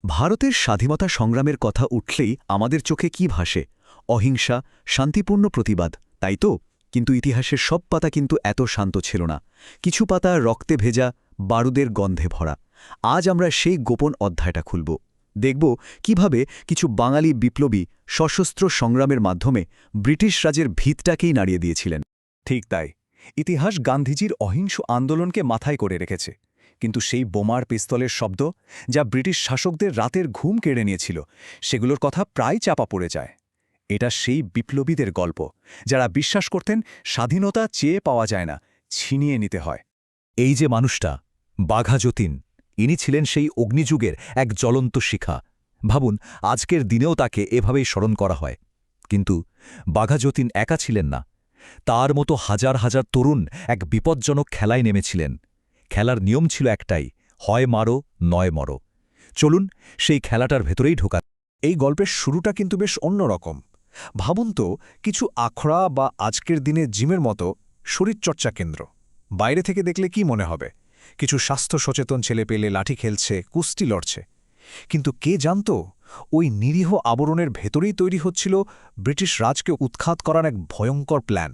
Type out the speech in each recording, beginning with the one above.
ভারতের স্বাধীনতা সংগ্রামের কথা উঠলেই আমাদের চোখে কি ভাসে? অহিংসা, শান্তিপূর্ণ প্রতিবাদ, তাই তো? কিন্তু ইতিহাসের সব পাতা কিন্তু এত শান্ত ছিল না। কিছু পাতা রক্তে ভেজা, বারুদের গন্ধে ভরা। আজ আমরা সেই গোপন অধ্যায়টা খুলব। দেখব কিভাবে কিছু বাঙালি বিপ্লবী সশস্ত্র সংগ্রামের মাধ্যমে ব্রিটিশ রাজের ভিতটাকেই নাড়িয়ে দিয়েছিলেন। ঠিক তাই। ইতিহাস গান্ধীজির অহিংস আন্দোলনকে মাথায় করে রেখেছে, কিন্তু সেই বোমার পিস্তলের শব্দ, যা ব্রিটিশ শাসকদের রাতের ঘুম কেড়ে নিয়েছিল, সেগুলোর কথা প্রায় চাপা পড়ে যায়। এটা সেই বিপ্লবীদের গল্প, যারা বিশ্বাস করতেন স্বাধীনতা চেয়ে পাওয়া যায় না, ছিনিয়ে নিতে হয়। এই যে মানুষটা, বাঘা যতীন, ইনি ছিলেন সেই অগ্নিযুগের এক জ্বলন্ত শিখা। ভাবুন, আজকের দিনেও তাকে এভাবেই স্মরণ করা হয়। কিন্তু বাঘা যতীন একা ছিলেন না। তার মতো হাজার হাজার তরুণ এক বিপজ্জনক খেলায় নেমেছিলেন। খেলার নিয়ম ছিল একটাই, হয় মারো নয় মরো। চলুন সেই খেলাটার ভেতরেই ঢোকা। এই গল্পের শুরুটা কিন্তু বেশ অন্যরকম। ভাবুন তো, কিছু আখড়া বা আজকের দিনে জিমের মতো শরীরচর্চা কেন্দ্র। বাইরে থেকে দেখলে কি মনে হবে? কিছু স্বাস্থ্য সচেতন ছেলে পেলে লাঠি খেলছে, কুস্তি লড়ছে। কিন্তু কে জানত, ওই নিরীহ আবরণের ভেতরেই তৈরি হচ্ছিল ব্রিটিশ রাজকে উৎখাত করার এক ভয়ঙ্কর প্ল্যান।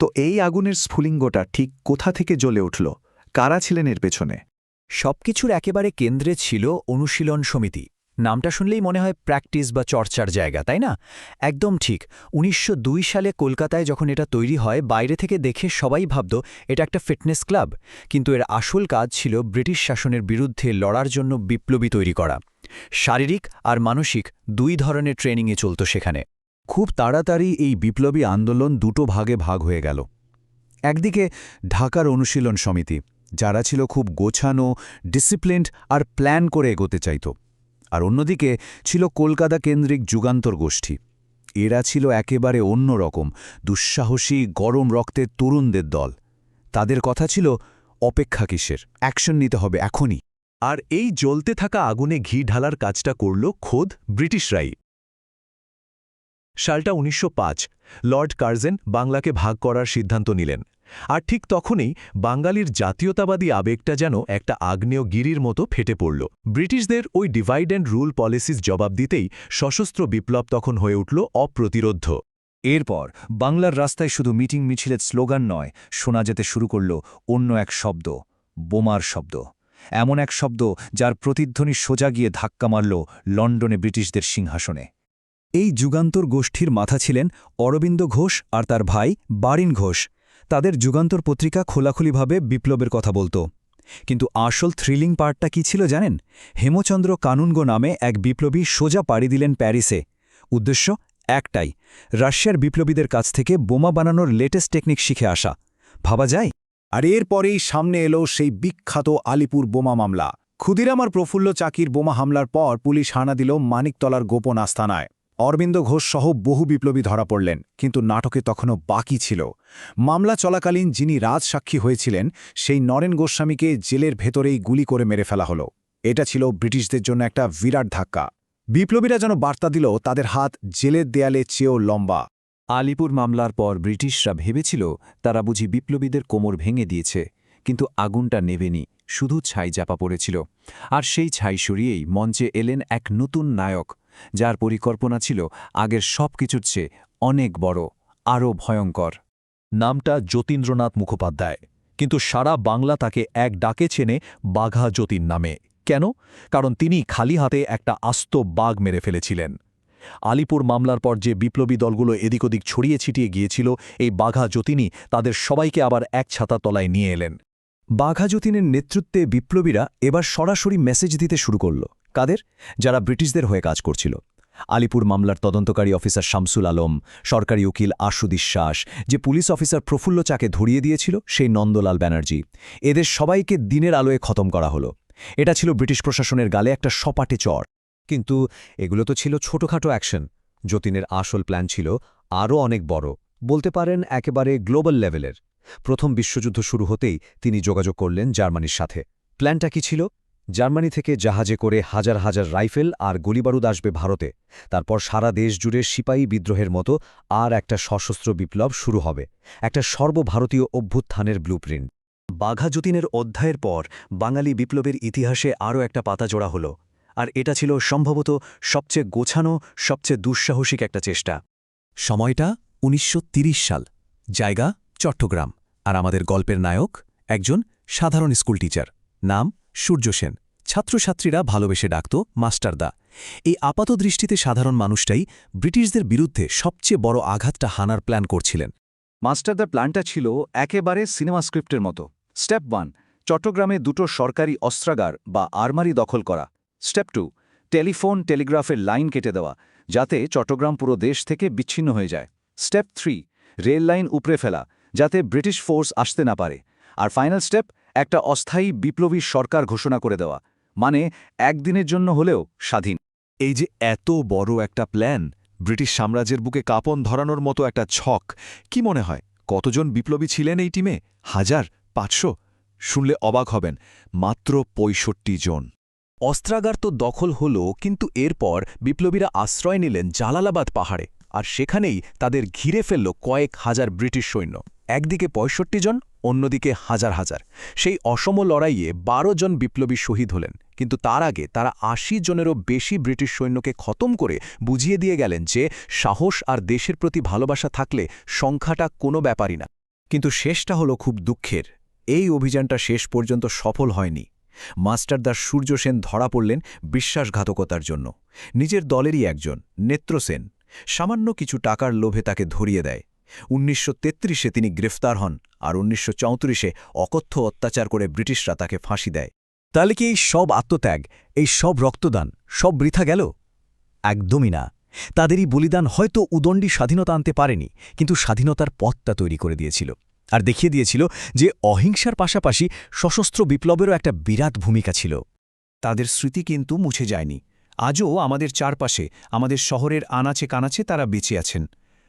তো এই আগুনের স্ফুলিঙ্গটা ঠিক কোথা থেকে জ্বলে উঠল? কারা ছিলেন এর পেছনে? সবকিছুর একেবারে কেন্দ্রে ছিল অনুশীলন সমিতি। নামটা শুনলেই মনে হয় প্র্যাকটিস বা চর্চার জায়গা, তাই না? একদম ঠিক। ১৯০২ সালে কলকাতায় যখন এটা তৈরি হয়, বাইরে থেকে দেখে সবাই ভাবত এটা একটা ফিটনেস ক্লাব। কিন্তু এর আসল কাজ ছিল ব্রিটিশ শাসনের বিরুদ্ধে লড়ার জন্য বিপ্লবী তৈরি করা। শারীরিক আর মানসিক দুই ধরনের ট্রেনিংয়ে চলত সেখানে। খুব তাড়াতাড়ি এই বিপ্লবী আন্দোলন দুটো ভাগে ভাগ হয়ে গেল। একদিকে ঢাকার অনুশীলন সমিতি, যারা ছিল খুব গোছানো, ডিসিপ্লিনড আর প্ল্যান করে এগোতে চাইত। আর অন্যদিকে ছিল কলকাতা কেন্দ্রিক যুগান্তর গোষ্ঠী। এরা ছিল একেবারে অন্যরকম, দুঃসাহসী, গরম রক্তের তরুণদের দল। তাদের কথা ছিল, অপেক্ষা কিসের, অ্যাকশন নিতে হবে এখনই। আর এই জ্বলতে থাকা আগুনে ঘি ঢালার কাজটা করল খোদ ব্রিটিশরাই। সালটা ১৯০৫। লর্ড কার্জন বাংলাকে ভাগ করার সিদ্ধান্ত নিলেন। আর ঠিক তখনই বাঙালির জাতীয়তাবাদী আবেগটা যেন একটা আগ্নেয়গিরির মতো ফেটে পড়ল। ব্রিটিশদের ওই ডিভাইড অ্যান্ড রুল পলিসিস জবাব দিতেই সশস্ত্র বিপ্লব তখন হয়ে উঠল অপ্রতিরোধ্য। এরপর বাংলার রাস্তায় শুধু মিটিং মিছিলের স্লোগান নয়, শোনা যেতে শুরু করল অন্য এক শব্দ, বোমার শব্দ। এমন এক শব্দ যার প্রতিধ্বনি সোজা গিয়ে ধাক্কা মারল লন্ডনে ব্রিটিশদের সিংহাসনে। এই যুগান্তর গোষ্ঠীর মাথা ছিলেন অরবিন্দ ঘোষ আর তার ভাই বারিন ঘোষ। তাদের যুগান্তর পত্রিকা খোলাখুলিভাবে বিপ্লবের কথা বলত। কিন্তু আসল থ্রিলিং পার্টটা কি ছিল জানেন? হেমচন্দ্র কানুনগো নামে এক বিপ্লবী সোজা পাড়ি দিলেন প্যারিসে। উদ্দেশ্য একটাই, রাশিয়ার বিপ্লবীদের কাছ থেকে বোমা বানানোর লেটেস্ট টেকনিক শিখে আসা। ভাবা যায়? আর এরপরেই সামনে এলো সেই বিখ্যাত আলিপুর বোমা মামলা। ক্ষুদিরাম আর প্রফুল্ল চাকির বোমা হামলার পর পুলিশ হানা দিল মানিকতলার গোপন আস্তানায়। অরবিন্দ ঘোষ সহ বহু বিপ্লবী ধরা পড়লেন, কিন্তু নাটকে তখনও বাকি ছিল। মামলা চলাকালীন যিনি রাজসাক্ষী হয়েছিলেন, সেই নরেন গোস্বামীকে জেলের ভেতরেই গুলি করে মেরে ফেলা হলো। এটা ছিল ব্রিটিশদের জন্য একটা বিরাট ধাক্কা। বিপ্লবীরা যেন বার্তা দিল তাদের হাত জেলের দেয়ালে চেয়েও লম্বা। আলিপুর মামলার পর ব্রিটিশরা ভেবেছিল তারা বুঝি বিপ্লবীদের কোমর ভেঙে দিয়েছে, কিন্তু আগুনটা নেভেনি, শুধু ছাই চাপা পড়েছিল। আর সেই ছাই সরিয়েই মঞ্চে এলেন এক নতুন নায়ক, যার পরিকল্পনা ছিল আগের সব কিছুর চেয়ে অনেক বড়, আরও ভয়ঙ্কর। নামটা যতীন্দ্রনাথ মুখোপাধ্যায়, কিন্তু সারা বাংলা তাকে এক ডাকে চেনে বাঘা যতীন নামে। কেন? কারণ তিনি খালি হাতে একটা আস্ত বাঘ মেরে ফেলেছিলেন। আলিপুর মামলার পর যে বিপ্লবী দলগুলো এদিক ওদিক ছড়িয়ে ছিটিয়ে গিয়েছিল, এই বাঘা যতীনই তাদের সবাইকে আবার এক ছাতা তলায় নিয়ে এলেন। বাঘা যতীনের নেতৃত্বে বিপ্লবীরা এবার সরাসরি মেসেজ দিতে শুরু করল। কাদের? যারা ব্রিটিশদের হয়ে কাজ করছিল। আলিপুর মামলার তদন্তকারী অফিসার শামসুল আলম, সরকারি উকিল আশু বিশ্বাস, যে পুলিশ অফিসার প্রফুল্ল চাকে ধরিয়ে দিয়েছিল সেই নন্দলাল ব্যানার্জি, এদের সবাইকে দিনের আলোয় খতম করা হলো। এটা ছিল ব্রিটিশ প্রশাসনের গালে একটা সপাটে চড়। কিন্তু এগুলো তো ছিল ছোটখাটো অ্যাকশন। যতীনের আসল প্ল্যান ছিল আরও অনেক বড়, বলতে পারেন একেবারে গ্লোবাল লেভেলের। প্রথম বিশ্বযুদ্ধ শুরু হতেই তিনি যোগাযোগ করলেন জার্মানির সাথে। প্ল্যানটা কি ছিল? জার্মানি থেকে জাহাজে করে হাজার হাজার রাইফেল আর গুলিবারুদ আসবে ভারতে। তারপর সারা দেশ জুড়ে সিপাহী বিদ্রোহের মতো আর একটা সশস্ত্র বিপ্লব শুরু হবে, একটা সর্বভারতীয় অভ্যুত্থানের ব্লুপ্রিন্ট। বাঘা যতীনের অধ্যায়ের পর বাঙালি বিপ্লবের ইতিহাসে আরও একটা পাতা জোড়া হল। আর এটা ছিল সম্ভবত সবচেয়ে গোছানো, সবচেয়ে দুঃসাহসিক একটা চেষ্টা। সময়টা ১৯৩০ সাল, জায়গা চট্টগ্রাম, আর আমাদের গল্পের নায়ক একজন সাধারণ স্কুল টিচার, নাম সূর্য সেন। ছাত্রছাত্রীরা ভালোবেসে ডাকত মাস্টারদা। এই আপাতদৃষ্টিতে সাধারণ মানুষটাই ব্রিটিশদের বিরুদ্ধে সবচেয়ে বড় আঘাতটা হানার প্ল্যান করছিলেন। মাস্টারদার প্ল্যানটা ছিল একেবারে সিনেমা স্ক্রিপ্টের মতো। স্টেপ 1, চট্টগ্রামে 2টো সরকারি অস্ত্রাগার বা আর্মারি দখল করা। স্টেপ 2, টেলিগ্রাফের লাইন কেটে দেওয়া, যাতে চট্টগ্রাম পুরো দেশ থেকে বিচ্ছিন্ন হয়ে যায়। স্টেপ 3, রেল লাইন উপড়ে ফেলা, যাতে ব্রিটিশ ফোর্স আসতে না পারে। আর ফাইনাল স্টেপ, একটা অস্থায়ী বিপ্লবী সরকার ঘোষণা করে দেওয়া, মানে একদিনের জন্য হলেও স্বাধীন। এই যে এত বড় একটা প্ল্যান, ব্রিটিশ সাম্রাজ্যের বুকে কাঁপন ধরানোর মতো একটা ছক, কি মনে হয় কতজন বিপ্লবী ছিলেন এই টিমে? 1000, 500? শুনলে অবাক হবেন, মাত্র 65 জন। অস্ত্রাগার তো দখল হল, কিন্তু এরপর বিপ্লবীরা আশ্রয় নিলেন জালালাবাদ পাহাড়ে, আর সেখানেই তাদের ঘিরে ফেলল কয়েক হাজার ব্রিটিশ সৈন্য। একদিকে ৬৫ জন, অন্যদিকে হাজার হাজার। সেই অসম লড়াইয়ে ১২ জন বিপ্লবী শহীদ হলেন, কিন্তু তার আগে তারা ৮০ জনেরও বেশি ব্রিটিশ সৈন্যকে খতম করে বুঝিয়ে দিয়ে গেলেন যে সাহস আর দেশের প্রতি ভালোবাসা থাকলে সংখ্যাটা কোনো ব্যাপারই না। কিন্তু শেষটা হলো খুব দুঃখের। এই অভিযানটা শেষ পর্যন্ত সফল হয়নি। মাস্টারদা সূর্য সেন ধরা পড়লেন বিশ্বাসঘাতকতার জন্য। নিজের দলেরই একজন, নেত্র সেন, সামান্য কিছু টাকার লোভে তাকে ধরিয়ে দেয়। ১৯৩৩-এ তিনি গ্রেফতার হন, আর ১৯৩৪-এ অকথ্য অত্যাচার করে ব্রিটিশরা তাকে ফাঁসি দেয়। তাহলে কি এই সব আত্মত্যাগ, এই সব রক্তদান, সব বৃথা গেল? একদমই না। তাদেরই বলিদান হয়তো উদণ্ডী স্বাধীনতা আনতে পারেনি, কিন্তু স্বাধীনতার পথটা তৈরি করে দিয়েছিল, আর দেখিয়ে দিয়েছিল যে অহিংসার পাশাপাশি সশস্ত্র বিপ্লবেরও একটা বিরাট ভূমিকা ছিল। তাদের স্মৃতি কিন্তু মুছে যায়নি। আজও আমাদের চারপাশে, আমাদের শহরের আনাচে কানাচে তারা বেঁচে আছেন।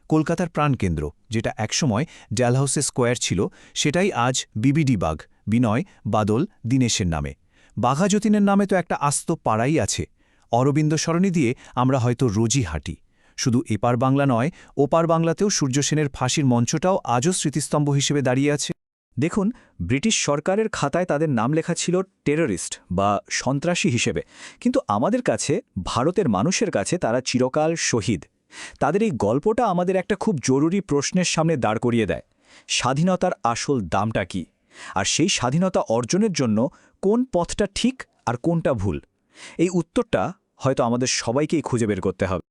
কলকাতার প্রাণকেন্দ্র, যেটা একসময় ডেলহাউসে স্কোয়ার ছিল, সেটাই আজ বিবিডি বাগ, বিনয়, বাদল, দীনেশের নামে। বাঘাযতীনের নামে তো একটা আস্ত পাড়াই আছে। অরবিন্দ সরণি দিয়ে আমরা হয়তো রোজই হাঁটি। শুধু এপার বাংলা নয়, ওপার বাংলাতেও সূর্য সেনের ফাঁসির মঞ্চটাও আজও স্মৃতিস্তম্ভ হিসেবে দাঁড়িয়ে আছে। দেখুন, ব্রিটিশ সরকারের খাতায় তাদের নাম লেখা ছিল টেররিস্ট বা সন্ত্রাসী হিসেবে, কিন্তু আমাদের কাছে, ভারতের মানুষের কাছে তারা চিরকাল শহীদ। তাদের এই গল্পটা আমাদের একটা খুব জরুরি প্রশ্নের সামনে দাঁড় করিয়ে দেয়: স্বাধীনতার আসল দামটা কী? আর সেই স্বাধীনতা অর্জনের জন্য কোন পথটা ঠিক আর কোনটা ভুল? এই উত্তরটা হয়তো আমাদের সবাইকেই খুঁজে বের করতে হবে।